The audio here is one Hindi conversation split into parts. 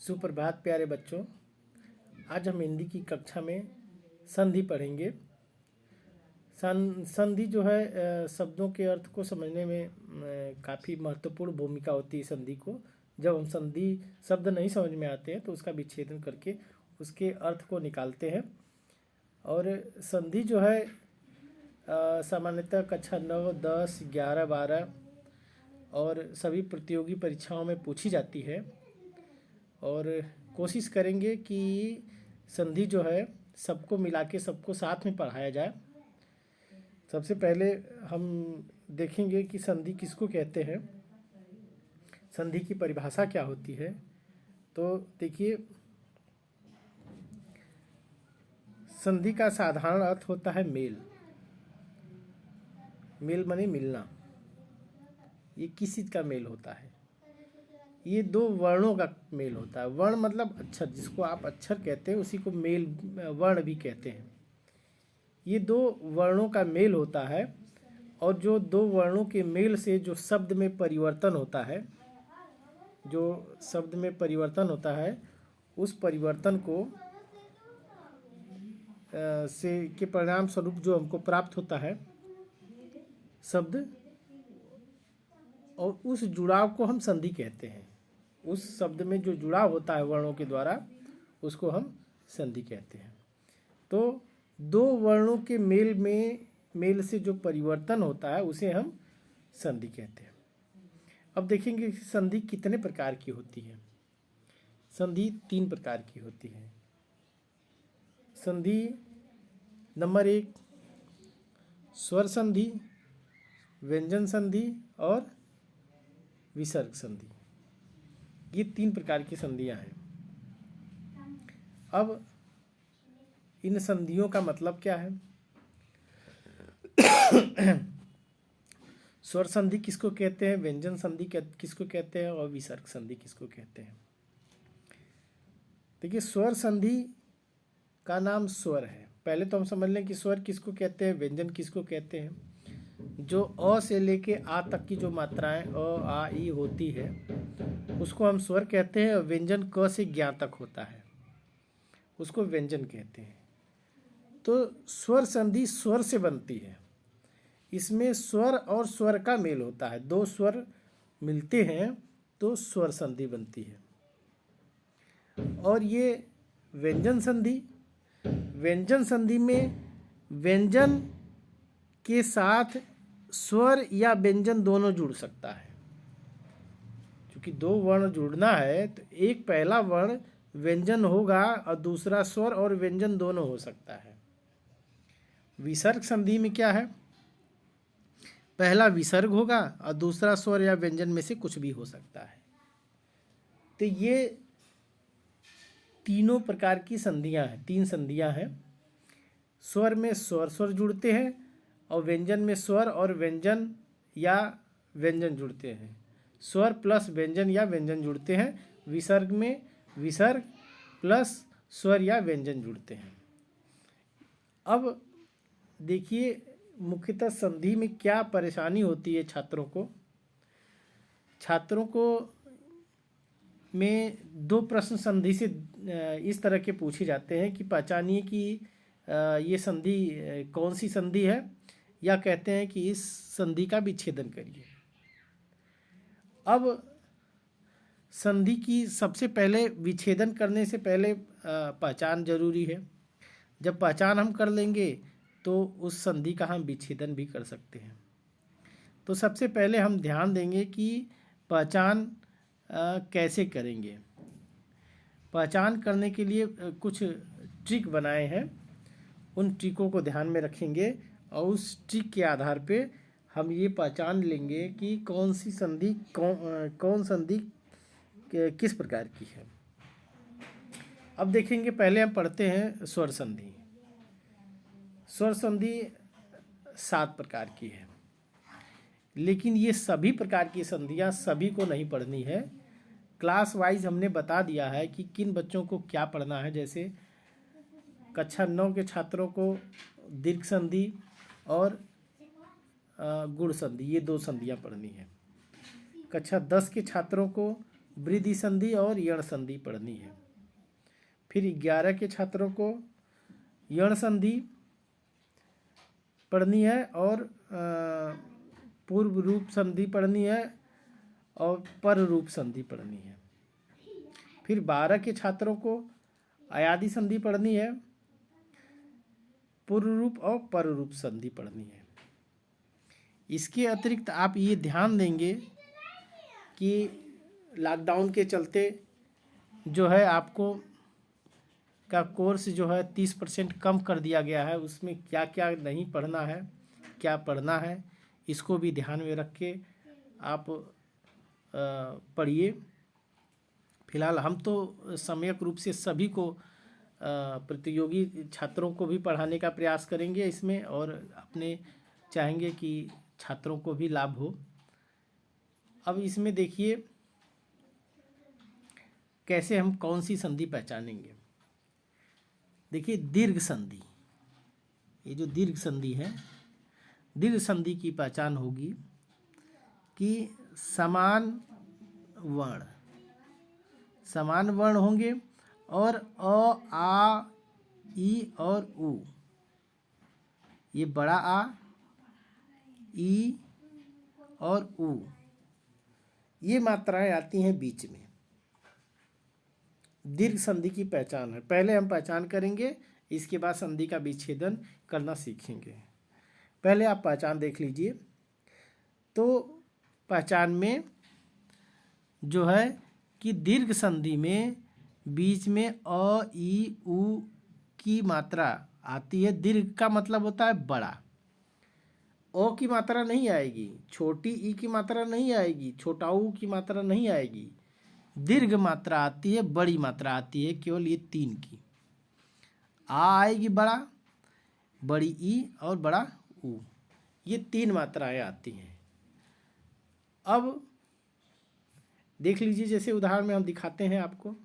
सुप्रभात प्यारे बच्चों। आज हम हिंदी की कक्षा में संधि पढ़ेंगे। संधि जो है शब्दों के अर्थ को समझने में काफ़ी महत्वपूर्ण भूमिका होती है संधि को। जब हम संधि शब्द नहीं समझ में आते हैं तो उसका विच्छेदन करके उसके अर्थ को निकालते हैं। और संधि जो है सामान्यतः कक्षा 9, 10, 11, 12 और सभी प्रतियोगी परीक्षाओं में पूछी जाती है। और कोशिश करेंगे कि संधि जो है सबको मिला के सबको साथ में पढ़ाया जाए। सबसे पहले हम देखेंगे कि संधि किसको कहते हैं, संधि की परिभाषा क्या होती है। तो देखिए, संधि का साधारण अर्थ होता है मेल। मेल माने मिलना। ये किस चीज़ का मेल होता है? ये दो वर्णों का मेल होता है। वर्ण मतलब अक्षर, जिसको आप अक्षर कहते हैं उसी को मेल वर्ण भी कहते हैं। ये दो वर्णों का मेल होता है और जो दो वर्णों के मेल से जो शब्द में परिवर्तन होता है, जो शब्द में परिवर्तन होता है उस परिवर्तन को से के परिणाम स्वरूप जो हमको प्राप्त होता है शब्द, और उस जुड़ाव को हम संधि कहते हैं। उस शब्द में जो जुड़ाव होता है वर्णों के द्वारा उसको हम संधि कहते हैं। तो दो वर्णों के मेल से जो परिवर्तन होता है उसे हम संधि कहते हैं। अब देखेंगे कि संधि कितने प्रकार की होती है। संधि 3 प्रकार की होती है। संधि नंबर 1 स्वर संधि, व्यंजन संधि और विसर्ग संधि। ये 3 प्रकार की संधियां हैं। अब इन संधियों का मतलब क्या है? स्वर संधि किसको कहते हैं, व्यंजन संधि किसको कहते हैं और विसर्ग संधि किसको कहते हैं? देखिए, स्वर संधि का नाम स्वर है। पहले तो हम समझ लें कि स्वर किसको कहते हैं, व्यंजन किसको कहते हैं। जो अ से लेके आ तक की जो मात्राएं अ, आ, ई होती है उसको हम स्वर कहते हैं। और व्यंजन क से ज्ञ तक होता है उसको व्यंजन कहते हैं। तो स्वर संधि स्वर से बनती है। इसमें स्वर और स्वर का मेल होता है। दो स्वर मिलते हैं तो स्वर संधि बनती है। और ये व्यंजन संधि में व्यंजन के साथ स्वर या व्यंजन दोनों जुड़ सकता है। क्योंकि दो वर्ण जुड़ना है तो एक पहला वर्ण व्यंजन होगा और दूसरा स्वर और व्यंजन दोनों हो सकता है। विसर्ग संधि में क्या है? पहला विसर्ग होगा और दूसरा स्वर या व्यंजन में से कुछ भी हो सकता है। तो ये तीनों प्रकार की संधियां हैं, 3 संधियां हैं। स्वर में स्वर जुड़ते हैं और व्यंजन में स्वर और व्यंजन या व्यंजन जुड़ते हैं। स्वर प्लस व्यंजन या व्यंजन जुड़ते हैं। विसर्ग में विसर्ग प्लस स्वर या व्यंजन जुड़ते हैं। अब देखिए, मुख्यतः संधि में क्या परेशानी होती है छात्रों को में 2 प्रश्न संधि से इस तरह के पूछे जाते हैं कि पहचानिए कि ये संधि कौन सी संधि है, या कहते हैं कि इस संधि का विच्छेदन करिए। अब संधि की सबसे पहले विच्छेदन करने से पहले पहचान जरूरी है। जब पहचान हम कर लेंगे तो उस संधि का हम विच्छेदन भी कर सकते हैं। तो सबसे पहले हम ध्यान देंगे कि पहचान कैसे करेंगे। पहचान करने के लिए कुछ ट्रिक बनाए हैं। उन ट्रिकों को ध्यान में रखेंगे और उस ट्रिक के आधार पे हम ये पहचान लेंगे कि कौन सी संधि कौन संधि किस प्रकार की है। अब देखेंगे, पहले हम पढ़ते हैं स्वर संधि। स्वर संधि 7 प्रकार की है, लेकिन ये सभी प्रकार की संधियां सभी को नहीं पढ़नी है। क्लास वाइज हमने बता दिया है कि किन बच्चों को क्या पढ़ना है। जैसे कक्षा 9 के छात्रों को दीर्घ संधि और गुण संधि, ये 2 संधियां पढ़नी है। कक्षा 10 के छात्रों को वृद्धि संधि और यण संधि पढ़नी है। फिर 11 के छात्रों को यण संधि पढ़नी है और पूर्व रूप संधि पढ़नी है और पर रूप संधि पढ़नी है। फिर 12 के छात्रों को अयादि संधि पढ़नी है, पूर्व रूप और पर रूप संधि पढ़नी है। इसके अतिरिक्त आप ये ध्यान देंगे कि लॉकडाउन के चलते जो है आपको का कोर्स जो है 30% कम कर दिया गया है। उसमें क्या क्या नहीं पढ़ना है, क्या पढ़ना है, इसको भी ध्यान में रख के आप पढ़िए। फिलहाल हम तो सम्यक रूप से सभी को प्रतियोगी छात्रों को भी पढ़ाने का प्रयास करेंगे इसमें, और अपने चाहेंगे कि छात्रों को भी लाभ हो। अब इसमें देखिए कैसे हम कौन सी संधि पहचानेंगे। देखिए दीर्घ संधि, ये जो दीर्घ संधि है, दीर्घ संधि की पहचान होगी कि समान वर्ण होंगे और अ, आ, ई और उ, ये बड़ा आ, ई और उ, ये मात्राएं आती हैं बीच में। दीर्घ संधि की पहचान है। पहले हम पहचान करेंगे, इसके बाद संधि का विच्छेदन करना सीखेंगे। पहले आप पहचान देख लीजिए। तो पहचान में जो है कि दीर्घ संधि में बीच में अ, ई, उ की मात्रा आती है। दीर्घ का मतलब होता है बड़ा। अ की मात्रा नहीं आएगी, छोटी ई की मात्रा नहीं आएगी, छोटा ऊ की मात्रा नहीं आएगी। दीर्घ मात्रा आती है, बड़ी मात्रा आती है, केवल ये 3 की। आ आएगी बड़ा, बड़ी ई और बड़ा ऊ, ये 3 मात्राएं आती हैं। अब देख लीजिए, जैसे उदाहरण में हम दिखाते हैं आपको।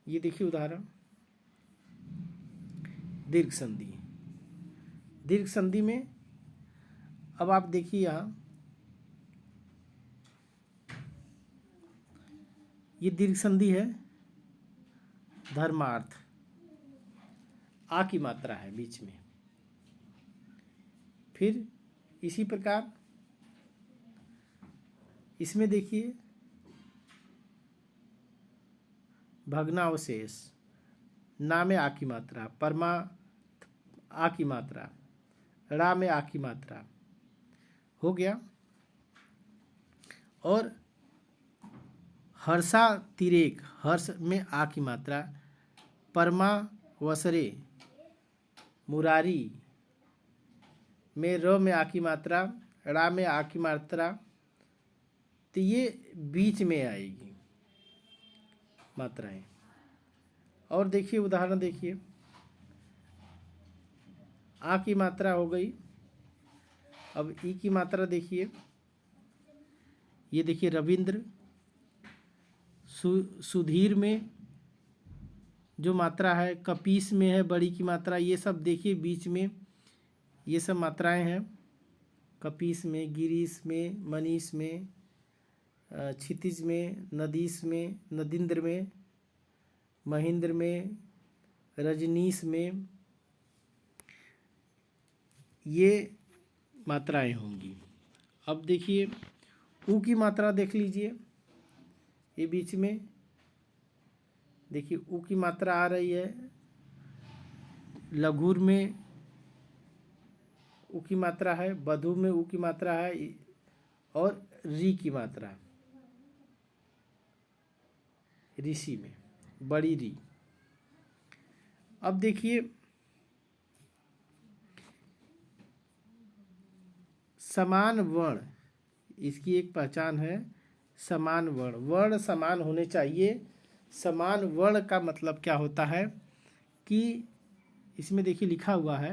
ये देखिए उदाहरण, दीर्घ संधि। दीर्घ संधि में अब आप देखिए यहाँ, ये दीर्घ संधि है, धर्मार्थ, आ की मात्रा है बीच में। फिर इसी प्रकार इसमें देखिए भग्नावशेष, ना में आ की मात्रा, परमा आ की मात्रा, रा में आ की मात्रा हो गया। और हर्षा तिरेक, हर्ष में आ की मात्रा, परमा वसरे, मुरारी में र में आ की मात्रा, रा में आ की मात्रा, तो ये बीच में आएगी मात्राएं। और देखिए उदाहरण देखिए, आ की मात्रा हो गई। अब ई की मात्रा देखिए, ये देखिए रविंद्र, सुधीर में जो मात्रा है, कपीस में है बड़ी की मात्रा, ये सब देखिए बीच में ये सब मात्राएं हैं। कपीस में, गिरीश में, मनीष में, क्षितिज में, नदीश में, नदींद्र में, महेंद्र में, रजनीश में, ये मात्राएं होंगी। अब देखिए ऊ की मात्रा देख लीजिए, ये बीच में देखिए ऊ की मात्रा आ रही है। लघुर में ऊ की मात्रा है, बधु में ऊ की मात्रा है, और री की मात्रा, ऋषि में बड़ी री। अब देखिए समान वर्ण, इसकी एक पहचान है, समान वर्ण। वर्ण समान होने चाहिए। समान वर्ण का मतलब क्या होता है कि इसमें देखिए लिखा हुआ है,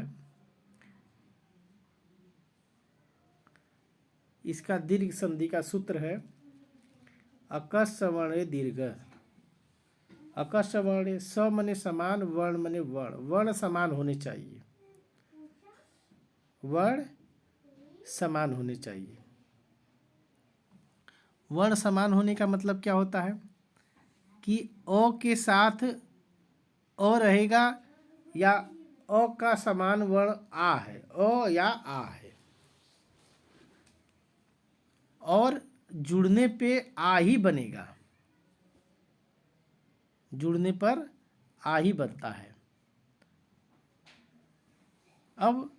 इसका दीर्घ संधि का सूत्र है अकस्स वर्ण दीर्घ। अकस्स वर्ण, स मने समान, वर्ण मने वर्ण। वर्ण समान होने चाहिए, वर्ण समान होने चाहिए। वर्ण समान होने का मतलब क्या होता है कि अ के साथ अ रहेगा या अ का समान वर्ण आ है, अ या आ है, और जुड़ने पे आ ही बनेगा, जुड़ने पर आ ही बनता है। अब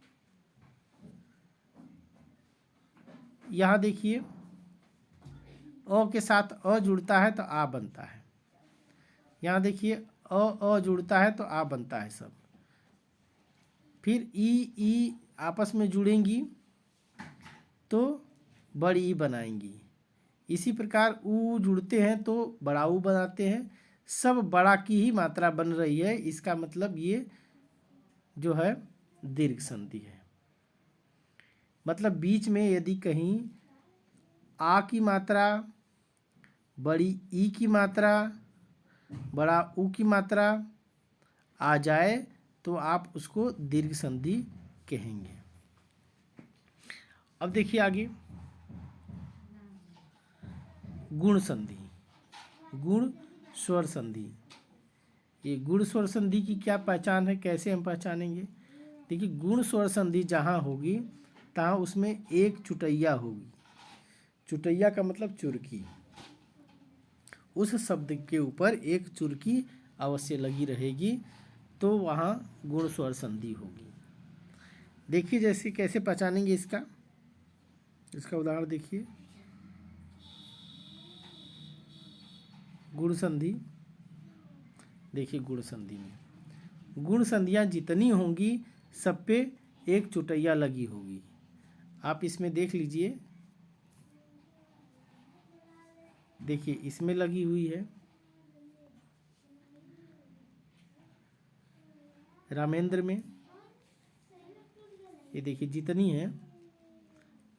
यहाँ देखिए, अ के साथ अ जुड़ता है तो आ बनता है। यहाँ देखिए, अ जुड़ता है तो आ बनता है सब। फिर ई आपस में जुड़ेंगी तो बड़ी ई बनाएंगी। इसी प्रकार ऊ जुड़ते हैं तो बड़ा ऊ बनाते हैं। सब बड़ा की ही मात्रा बन रही है, इसका मतलब ये जो है दीर्घ संधि है। मतलब बीच में यदि कहीं आ की मात्रा, बड़ी ई की मात्रा, बड़ा ऊ की मात्रा आ जाए तो आप उसको दीर्घ संधि कहेंगे। अब देखिए आगे, गुण संधि, गुण स्वर संधि। ये गुण स्वर संधि की क्या पहचान है, कैसे हम पहचानेंगे? देखिए, गुण स्वर संधि जहाँ होगी तहाँ उसमें एक चुटैया होगी। चुटैया का मतलब चुरकी। उस शब्द के ऊपर एक चुरकी अवश्य लगी रहेगी, तो वहाँ गुण स्वर संधि होगी। देखिए जैसे कैसे पहचानेंगे इसका उदाहरण देखिए। गुण संधि, देखिए गुण संधि में गुण संधियाँ जितनी होंगी सब पे एक चुटैया लगी होगी। आप इसमें देख लीजिए, देखिए इसमें लगी हुई है, रामेंद्र में, ये देखिए जितनी है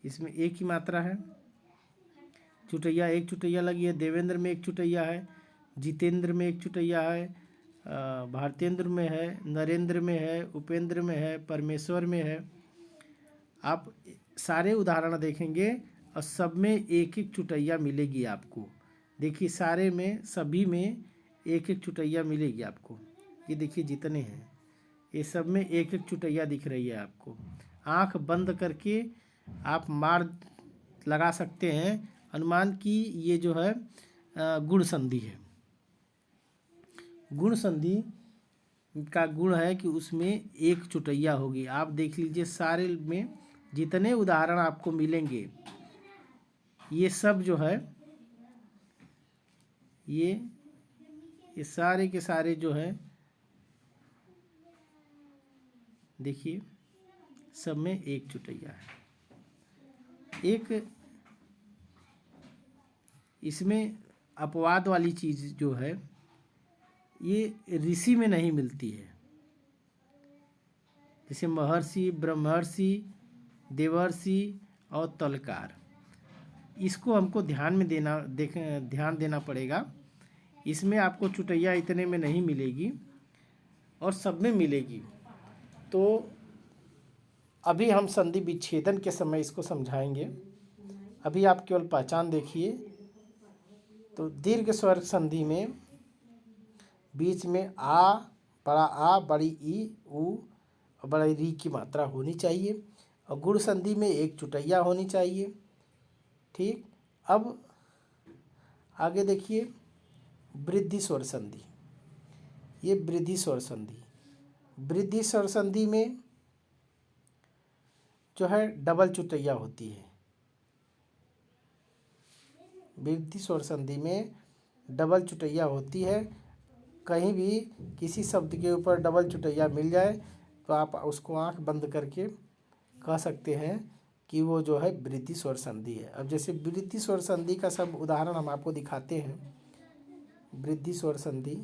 इसमें एक ही मात्रा है, चुटैया एक चुटैया लगी है। देवेंद्र में एक चुटैया है, जितेंद्र में एक चुटैया है, भारतेंद्र में है, नरेंद्र में है, उपेंद्र में है, परमेश्वर में है। आप सारे उदाहरण देखेंगे और सब में एक एक चुटैया मिलेगी आपको। देखिए सारे में, सभी में एक एक चुटैया मिलेगी आपको। ये देखिए जितने हैं ये सब में एक एक चुटैया दिख रही है आपको। आंख बंद करके आप मार लगा सकते हैं अनुमान कि ये जो है गुण संधि है। गुण संधि का गुण है कि उसमें एक चुटैया होगी। आप देख लीजिए सारे में जितने उदाहरण आपको मिलेंगे ये सब जो है ये सारे के सारे जो है देखिए सब में एक चुटैया है। एक इसमें अपवाद वाली चीज़ जो है ये ऋषि में नहीं मिलती है। जैसे महर्षि, ब्रह्मर्षि, देवर्षि और तलकार, इसको हमको ध्यान देना पड़ेगा। इसमें आपको चुटैया इतने में नहीं मिलेगी और सब में मिलेगी। तो अभी हम संधि विच्छेदन के समय इसको समझाएंगे। अभी आप केवल पहचान देखिए। तो दीर्घ स्वर संधि में बीच में आ, बड़ा आ, बड़ी ई, ऊ और बड़ी री की मात्रा होनी चाहिए, और गुण संधि में एक चुटैया होनी चाहिए। ठीक, अब आगे देखिए वृद्धि स्वर संधि। ये वृद्धि स्वर संधि, वृद्धि स्वर संधि में जो है डबल चुटैया होती है। वृद्धि स्वर संधि में डबल चुटैया होती है। कहीं भी किसी शब्द के ऊपर डबल चुटैया मिल जाए तो आप उसको आंख बंद करके कह सकते हैं कि वो जो है वृद्धि स्वर संधि है। अब जैसे वृद्धि स्वर संधि का सब उदाहरण हम आपको दिखाते हैं। वृद्धि स्वर संधि,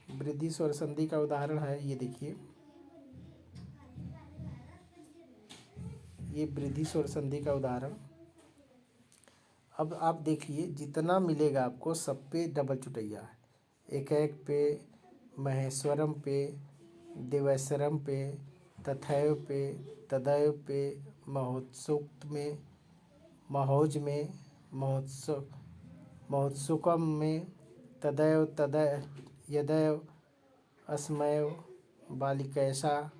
वृद्धि स्वर संधि का उदाहरण है, ये देखिए, ये वृद्धि स्वर संधि का उदाहरण। अब आप देखिए जितना मिलेगा आपको सब पे डबल चुटैया है। एक एक पे महेश्वरम पे, देवेश्वरम पे, तथैव पे, तदैव पे, महोत्सुक में, महोज में, महोत्सुकम में, तदैव यदैव, अस्मैव, बालिकैसा,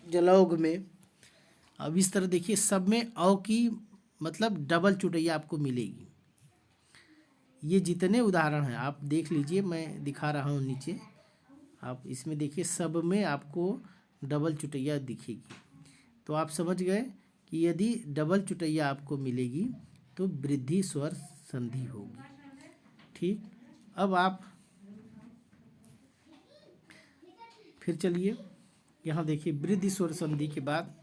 जलौग में। अब इस तरह देखिए सब में औ की मतलब डबल चुटैया आपको मिलेगी। ये जितने उदाहरण हैं आप देख लीजिए, मैं दिखा रहा हूँ नीचे, आप इसमें देखिए सब में आपको डबल चुटैया दिखेगी। तो आप समझ गए कि यदि डबल चुटैया आपको मिलेगी तो वृद्धि स्वर संधि होगी। ठीक, अब आप फिर चलिए यहाँ देखिए वृद्धि स्वर संधि के बाद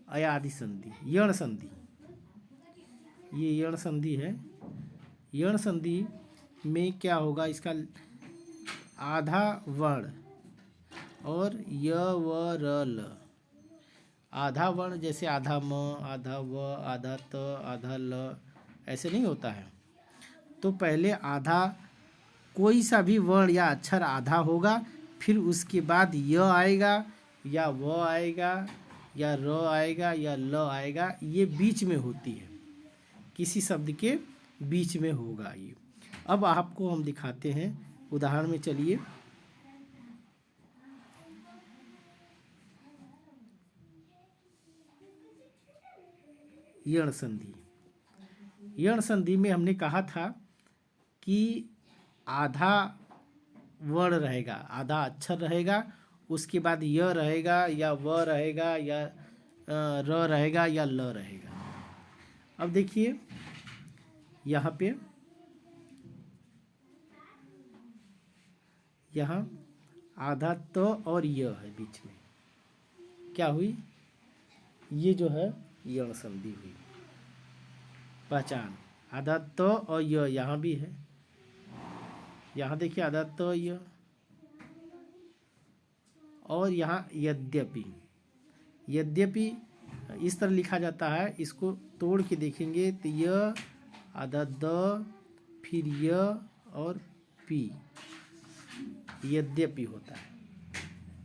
अयादि संधि, यण संधि। ये यण संधि है। यण संधि में क्या होगा, इसका आधा वर्ण और य व र ल, आधा वर्ण जैसे आधा म, आधा व, आधा त, आधा ल, ऐसे नहीं होता है। तो पहले आधा कोई सा भी वर्ण या अक्षर आधा होगा, फिर उसके बाद य आएगा या व आएगा या र आएगा या ल आएगा। ये बीच में होती है, किसी शब्द के बीच में होगा ये। अब आपको हम दिखाते हैं उदाहरण में, चलिए। यण संधि, यण संधि में हमने कहा था कि आधा वर्ण रहेगा, आधा अक्षर रहेगा, उसके बाद य रहेगा या व रहेगा या र रहेगा या ल रहेगा। अब देखिए यहाँ पे, यहाँ आधा त और य है बीच में, क्या हुई, ये जो है यण संधि हुई। पहचान, आधा त और य यहाँ भी है, यहाँ देखिए आधा त य, और यहाँ यद्यपि। यद्यपि इस तरह लिखा जाता है, इसको तोड़ के देखेंगे तो य, आधा द, फिर य और पी, यद्यपि होता है।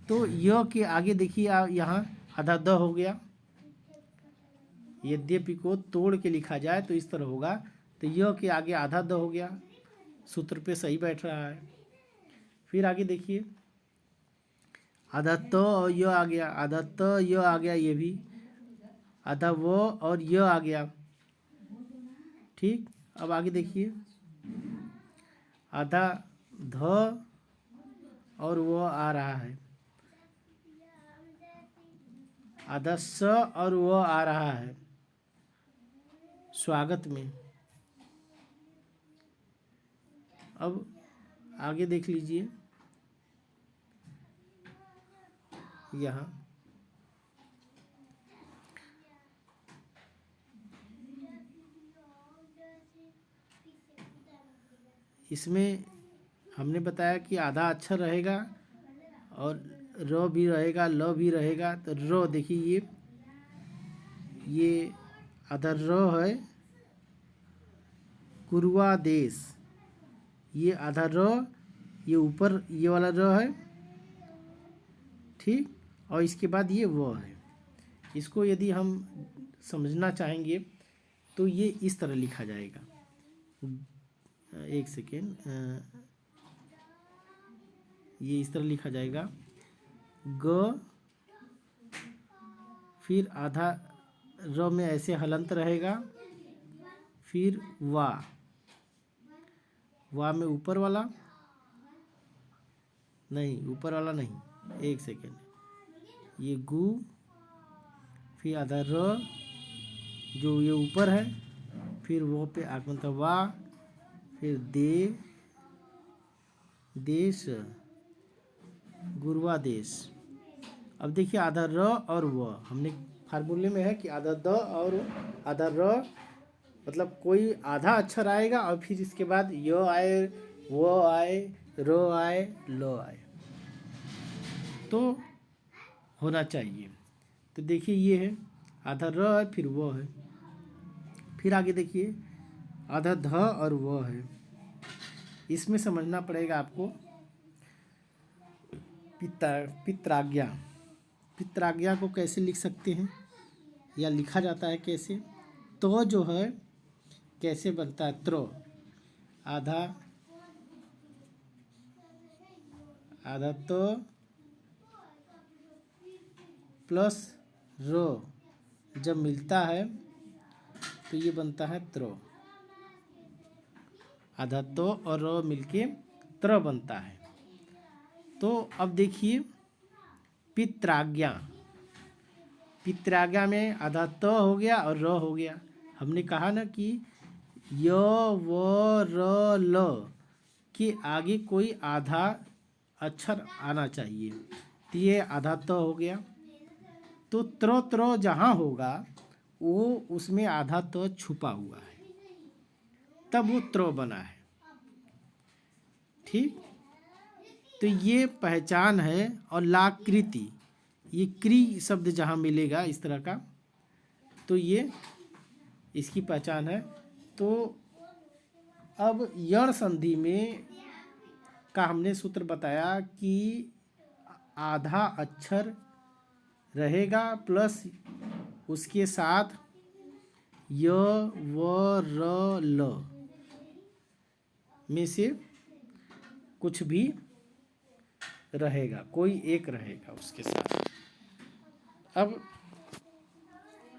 तो य के आगे देखिए यहाँ आधा द हो गया। यद्यपि को तोड़ के लिखा जाए तो इस तरह होगा, तो य के आगे आधा द हो गया, सूत्र पे सही बैठ रहा है। फिर आगे देखिए आधा त और य आ गया, आधा त य आ गया, ये भी आधा व और य आ गया। ठीक, अब आगे देखिए आधा ध और वो आ रहा है, आधा स और वो आ रहा है स्वागत में। अब आगे देख लीजिए यहाँ इसमें हमने बताया कि आधा अक्षर रहेगा और र भी रहेगा, ल भी रहेगा। तो र देखिए ये आधा र है, कुरुआ देश, ये आधा र, ये ऊपर ये वाला र है, ठीक, और इसके बाद ये वो है। इसको यदि हम समझना चाहेंगे तो ये इस तरह लिखा जाएगा, एक सेकेंड, ये इस तरह लिखा जाएगा, ग, फिर आधा र में ऐसे हलंत रहेगा, फिर वा में ऊपर वाला नहीं, ऊपर वाला नहीं, एक सेकेंड, ये गु, फिर आधा र जो ये ऊपर है, फिर वो पे आगमन था वा, फिर देश, गुरुआ देश। अब देखिए आधा र और व, हमने फार्मूले में है कि आधा द और आधा र, मतलब कोई आधा अक्षर आएगा और फिर इसके बाद य आए, वो आए, रो आए, लो आए, तो होना चाहिए। तो देखिए ये है आधा र है, फिर वो है, फिर आगे देखिए आधा ध और वो है, इसमें समझना पड़ेगा आपको पित्राज्ञा। पित्राज्ञा को कैसे लिख सकते हैं या लिखा जाता है कैसे? तो जो है कैसे बनता है? त्रो आधा आधा तो प्लस रो जब मिलता है तो ये बनता है त्रो। आधा तो और रो मिलके त्र बनता है। तो अब देखिए पित्राज्ञा। पित्राज्ञा में आधा तो हो गया और र हो गया। हमने कहा ना कि य व र ल के आगे कोई आधा अक्षर आना चाहिए, तो ये आधा तो हो गया। तो त्रो त्रो जहाँ होगा वो उसमें आधा तो छुपा हुआ है, तब वो त्रो बना है। ठीक, तो ये पहचान है। और लाकृति, ये क्री शब्द जहाँ मिलेगा इस तरह का, तो ये इसकी पहचान है। तो अब यण संधि में का हमने सूत्र बताया कि आधा अक्षर रहेगा प्लस उसके साथ य व र ल में से कुछ भी रहेगा, कोई एक रहेगा उसके साथ। अब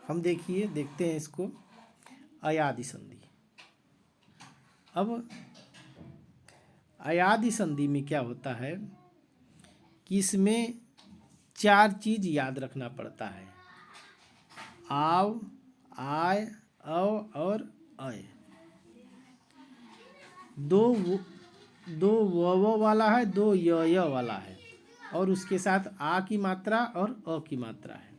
हम देखते हैं इसको अयादि संधि। अब अयादि संधि में क्या होता है कि इसमें 4 चीज याद रखना पड़ता है। आव, आय, अव और अय। दो व वाला है, 2 य वाला है, और उसके साथ आ की मात्रा और अ की मात्रा है।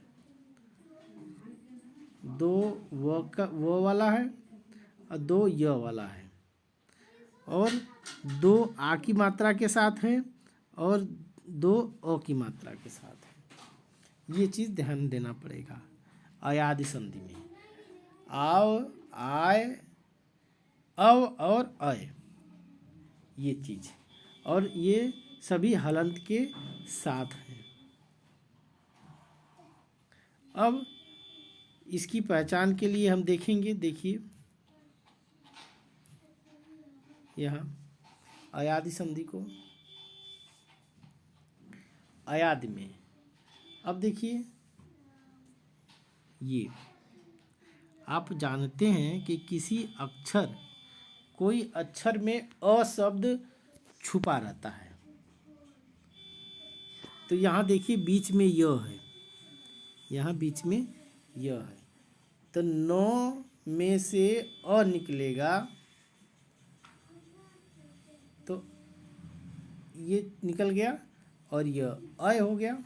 2 वो वाला है और 2 य वाला है, और 2 आ की मात्रा के साथ है और 2 अ की मात्रा के साथ है। ये चीज़ ध्यान देना पड़ेगा अयादि संधि में। आव, आय, अव और अय, ये चीज़, और ये सभी हलंत के साथ हैं। अब इसकी पहचान के लिए हम देखेंगे। देखिए यहाँ अयादि संधि को, अयादि में अब देखिए ये आप जानते हैं कि किसी अक्षर, कोई अक्षर में अ शब्द छुपा रहता है। तो यहाँ देखिए बीच में य है, यहाँ बीच में य है, तो 9 में से अ निकलेगा तो ये निकल गया और यह अय हो गया।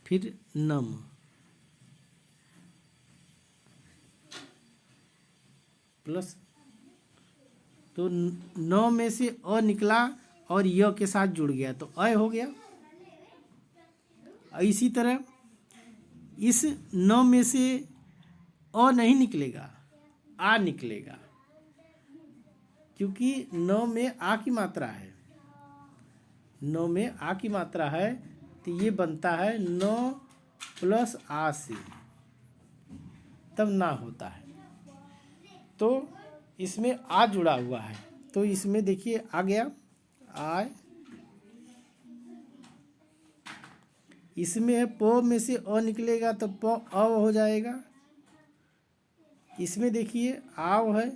फिर नम, प्लस, तो 9 में से अ निकला और य के साथ जुड़ गया तो अय हो गया। इसी तरह इस 9 में से अ नहीं निकलेगा, आ निकलेगा, क्योंकि 9 में आ की मात्रा है। 9 में आ की मात्रा है तो ये बनता है 9 प्लस आ से, तब ना होता है। तो इसमें आ जुड़ा हुआ है, तो इसमें देखिए आ गया आय। इसमें प में से अ निकलेगा तो प अव हो जाएगा। इसमें देखिए आव है,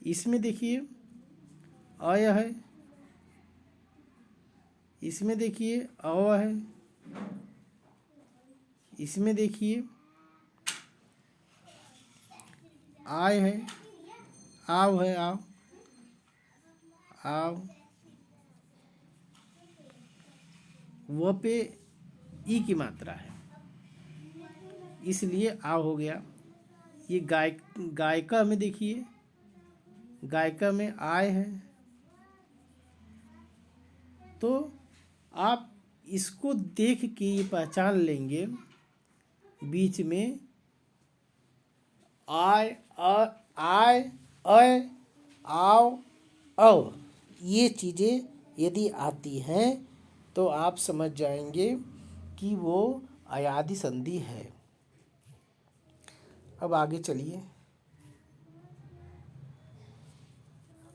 इसमें देखिए अय है, इसमें देखिए अव है, इसमें देखिए आय है, आव है, आव आव, वो पे ई की मात्रा है, इसलिए आव हो गया। ये गायिका में देखिए, गायिका में आय है। तो आप इसको देख के ये पहचान लेंगे बीच में आय, आय, अय, आव, अव, ये चीज़ें यदि आती हैं तो आप समझ जाएंगे कि वो अयादि संधि है। अब आगे चलिए।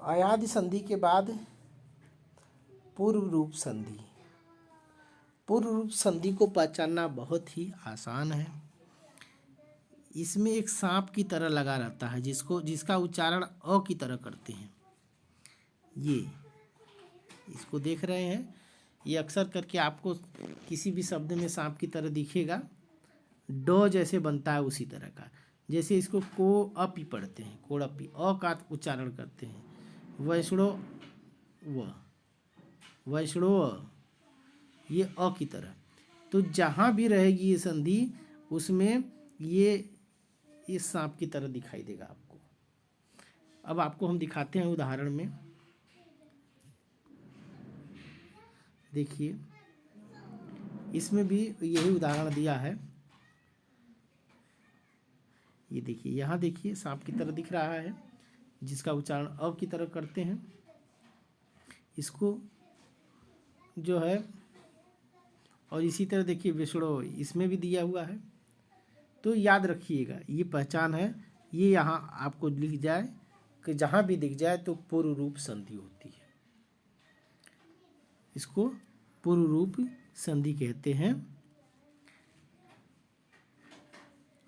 अयादि संधि के बाद पूर्व रूप संधि। पूर्व रूप संधि को पहचानना बहुत ही आसान है। इसमें एक सांप की तरह लगा रहता है जिसका उच्चारण अ की तरह करते हैं। ये इसको देख रहे हैं, ये अक्सर करके आपको किसी भी शब्द में सांप की तरह दिखेगा। डो जैसे बनता है उसी तरह का। जैसे इसको को अपी पढ़ते हैं, कोड़पी, अ का उच्चारण करते हैं। वैष्णो व, वैष्णो ये अ की तरह। तो जहाँ भी रहेगी ये संधि उसमें ये इस सांप की तरह दिखाई देगा आपको। अब आपको हम दिखाते हैं उदाहरण में। देखिए इसमें भी यही उदाहरण दिया है। ये देखिए, यहाँ देखिए सांप की तरह दिख रहा है जिसका उच्चारण अ की तरह करते हैं। इसको जो है, और इसी तरह देखिए विष्णु, इसमें भी दिया हुआ है। तो याद रखिएगा, ये पहचान है। ये यहाँ आपको लिख जाए कि जहाँ भी दिख जाए तो पूर्व रूप संधि होती है। इसको पूर्व रूप संधि कहते हैं।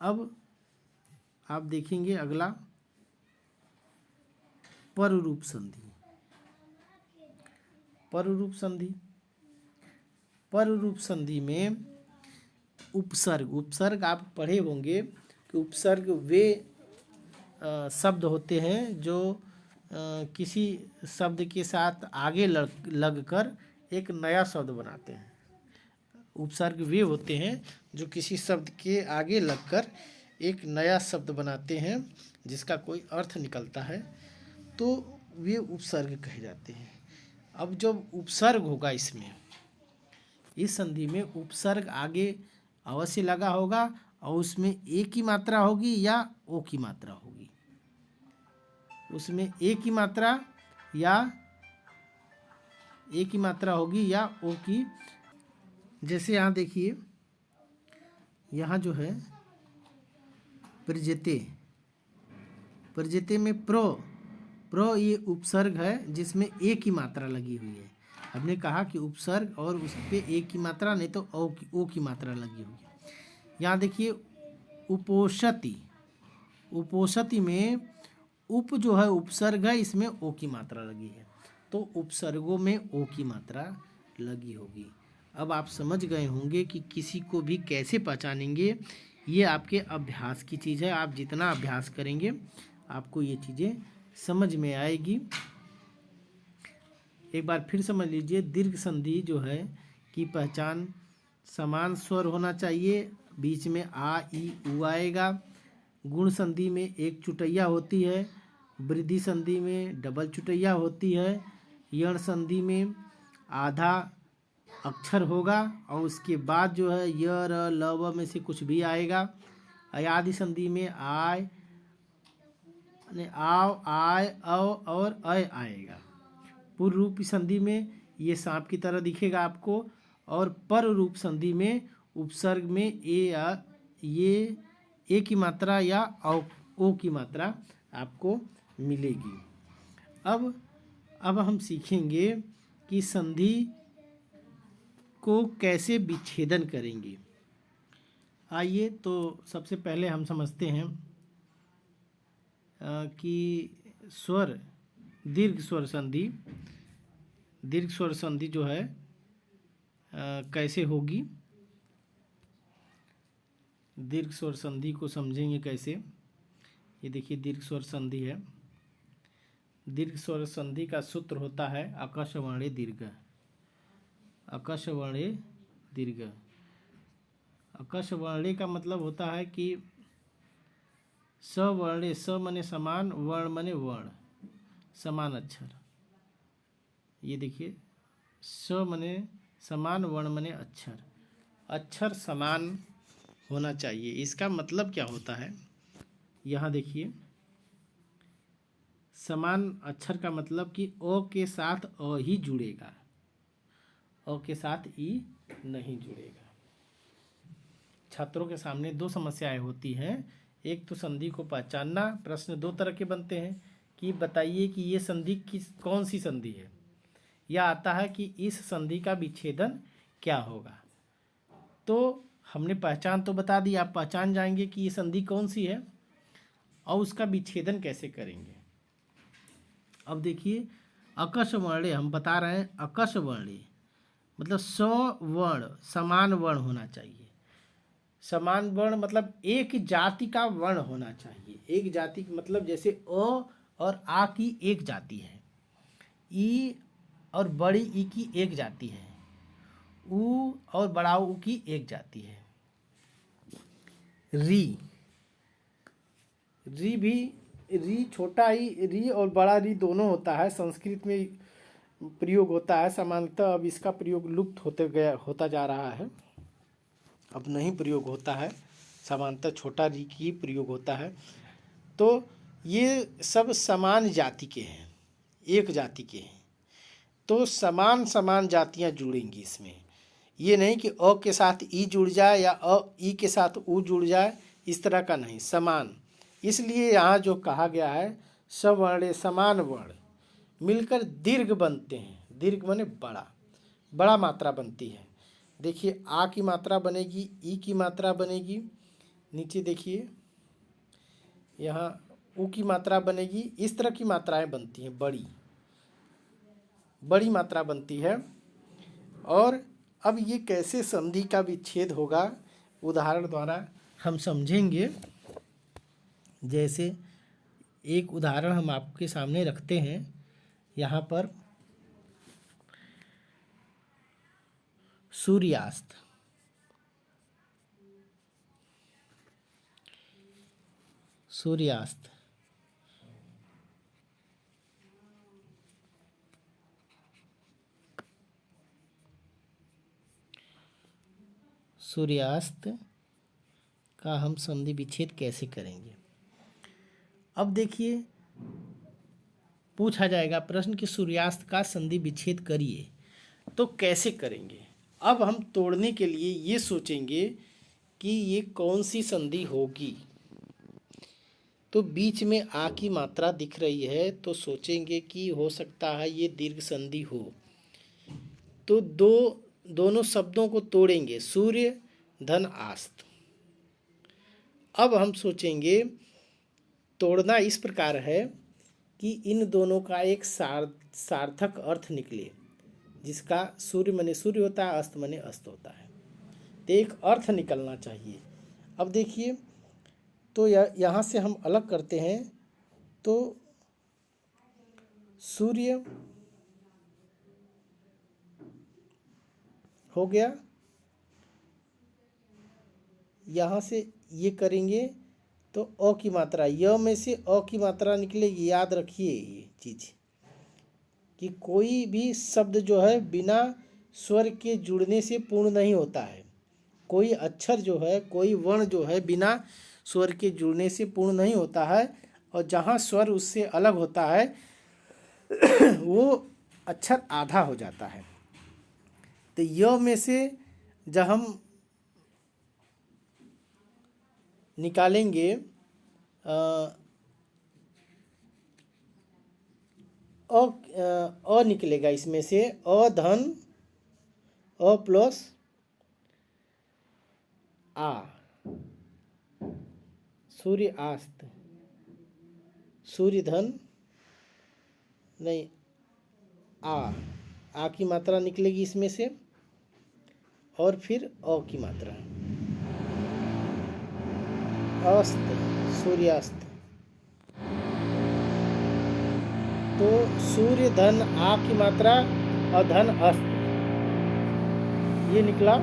अब आप देखेंगे अगला पररूप संधि। पररूप संधि, पररूप संधि में उपसर्ग आप पढ़े होंगे कि उपसर्ग वे शब्द होते हैं जो किसी शब्द के साथ आगे लग कर एक नया शब्द बनाते हैं। उपसर्ग वे होते हैं जो किसी शब्द के आगे लगकर एक नया शब्द बनाते हैं जिसका कोई अर्थ निकलता है, तो वे उपसर्ग कहे जाते हैं। अब जब उपसर्ग होगा इसमें, इस संधि में उपसर्ग आगे अवश्य लगा होगा और उसमें ए की मात्रा होगी या ओ की मात्रा होगी। उसमें ए की मात्रा होगी या ओ की। जैसे यहाँ देखिए, यहाँ जो है प्रजेते में प्रो ये उपसर्ग है जिसमें ए की मात्रा लगी हुई है। हमने कहा कि उपसर्ग और उस पर ए की मात्रा नहीं तो ओ की मात्रा लगी हुई है। यहाँ देखिए उपोषति में उप जो है उपसर्ग है, इसमें ओ की मात्रा लगी है, तो उपसर्गों में ओ की मात्रा लगी होगी। अब आप समझ गए होंगे कि किसी को भी कैसे पहचानेंगे। ये आपके अभ्यास की चीज़ है। आप जितना अभ्यास करेंगे आपको ये चीज़ें समझ में आएगी। एक बार फिर समझ लीजिए, दीर्घ संधि जो है की पहचान समान स्वर होना चाहिए, बीच में आ ई उ आएगा। गुण संधि में एक चुटैया होती है, वृद्धि संधि में डबल चुटैया होती है, यण संधि में आधा अक्षर होगा और उसके बाद जो है य र ल व में से कुछ भी आएगा। अयादि संधि में आय, आव, आय, अव और अय आएगा। पूर्व रूप संधि में ये सांप की तरह दिखेगा आपको, और पर रूप संधि में उपसर्ग में ये ए की मात्रा या ओ की मात्रा आपको मिलेगी। अब हम सीखेंगे कि संधि को कैसे विच्छेदन करेंगे। आइए, तो सबसे पहले हम समझते हैं कि स्वर दीर्घ स्वर संधि जो है कैसे होगी। दीर्घ स्वर संधि को समझेंगे कैसे। ये देखिए दीर्घ स्वर संधि है। दीर्घ स्वर संधि का सूत्र होता है अकश वर्णे दीर्घ। अकश वर्णे दीर्घ। अकश वर्णे का मतलब होता है कि सवर्णे, स मने समान, वर्ण मने वर्ण, समान अक्षर। ये देखिए, स मने समान, वर्ण मने अक्षर। अक्षर समान होना चाहिए। इसका मतलब क्या होता है यहाँ देखिए समान अक्षर का मतलब कि अ के साथ अ ही जुड़ेगा, अ के साथ ई नहीं जुड़ेगा। छात्रों के सामने दो समस्याएं होती हैं। एक तो संधि को पहचानना, प्रश्न दो तरह के बनते हैं कि बताइए कि ये संधि कौन सी संधि है, या आता है कि इस संधि का विच्छेदन क्या होगा। तो हमने पहचान तो बता दी, आप पहचान जाएंगे कि ये संधि कौन सी है और उसका विच्छेदन कैसे करेंगे। अब देखिए अकश वर्णे हम बता रहे हैं, अकश वर्णे मतलब स्वर्ण समान वर्ण होना चाहिए। समान वर्ण मतलब एक जाति का वर्ण होना चाहिए। एक जाति मतलब जैसे अ और आ की एक जाति है, ई और बड़ी ई की एक जाति है, ऊ और बड़ा ऊ की एक जाति है। री, री भी, री छोटा ई री और बड़ा री दोनों होता है, संस्कृत में प्रयोग होता है सामान्यतः। अब इसका प्रयोग लुप्त होता जा रहा है, अब नहीं प्रयोग होता है, सामान्यतः छोटा री की प्रयोग होता है। तो ये सब समान जाति के हैं, एक जाति के हैं, तो समान समान जातियां जुड़ेंगी इसमें। ये नहीं कि अ के साथ ई जुड़ जाए या अ ई के साथ ऊ जुड़ जाए, इस तरह का नहीं, समान। इसलिए यहाँ जो कहा गया है सवर्णे समान वर्ण मिलकर दीर्घ बनते हैं। दीर्घ माने बड़ा, बड़ा मात्रा बनती है। देखिए आ की मात्रा बनेगी, ई की मात्रा बनेगी, नीचे देखिए यहाँ ऊ की मात्रा बनेगी। इस तरह की मात्राएं बनती हैं, बड़ी बड़ी मात्रा बनती है। और अब ये कैसे संधि का विच्छेद होगा उदाहरण द्वारा हम समझेंगे। जैसे एक उदाहरण हम आपके सामने रखते हैं, यहाँ पर सूर्यास्त, सूर्यास्त सूर्यास्त का हम संधि विच्छेद कैसे करेंगे। अब देखिए पूछा जाएगा प्रश्न कि सूर्यास्त का संधि विच्छेद करिए, तो कैसे करेंगे। अब हम तोड़ने के लिए ये सोचेंगे कि ये कौन सी संधि होगी। तो बीच में आ की मात्रा दिख रही है, तो सोचेंगे कि हो सकता है ये दीर्घ संधि हो। तो दोनों शब्दों को तोड़ेंगे, सूर्य धन आस्त। अब हम सोचेंगे, तोड़ना इस प्रकार है कि इन दोनों का एक सार्थक अर्थ निकले, जिसका सूर्य माने सूर्य होता है, अस्त माने अस्त होता है, तो एक अर्थ निकलना चाहिए। अब देखिए तो यहाँ से हम अलग करते हैं, तो सूर्य हो गया, यहाँ से ये करेंगे तो अ की मात्रा, य में से अ की मात्रा निकलेगी। याद रखिए ये चीज़ कि कोई भी शब्द जो है बिना स्वर के जुड़ने से पूर्ण नहीं होता है। कोई अक्षर जो है, कोई वर्ण जो है बिना स्वर के जुड़ने से पूर्ण नहीं होता है, और जहाँ स्वर उससे अलग होता है वो अक्षर आधा हो जाता है। तो य में से जब हम निकालेंगे अ निकलेगा, इसमें से अ धन अ प्लस आ, सूर्य आस्त, सूर्य धन नहीं आ की मात्रा निकलेगी इसमें से, और फिर अ की मात्रा अस्त, सूर्यास्त। तो सूर्य धन आ की मात्रा और धन अस्त, ये निकला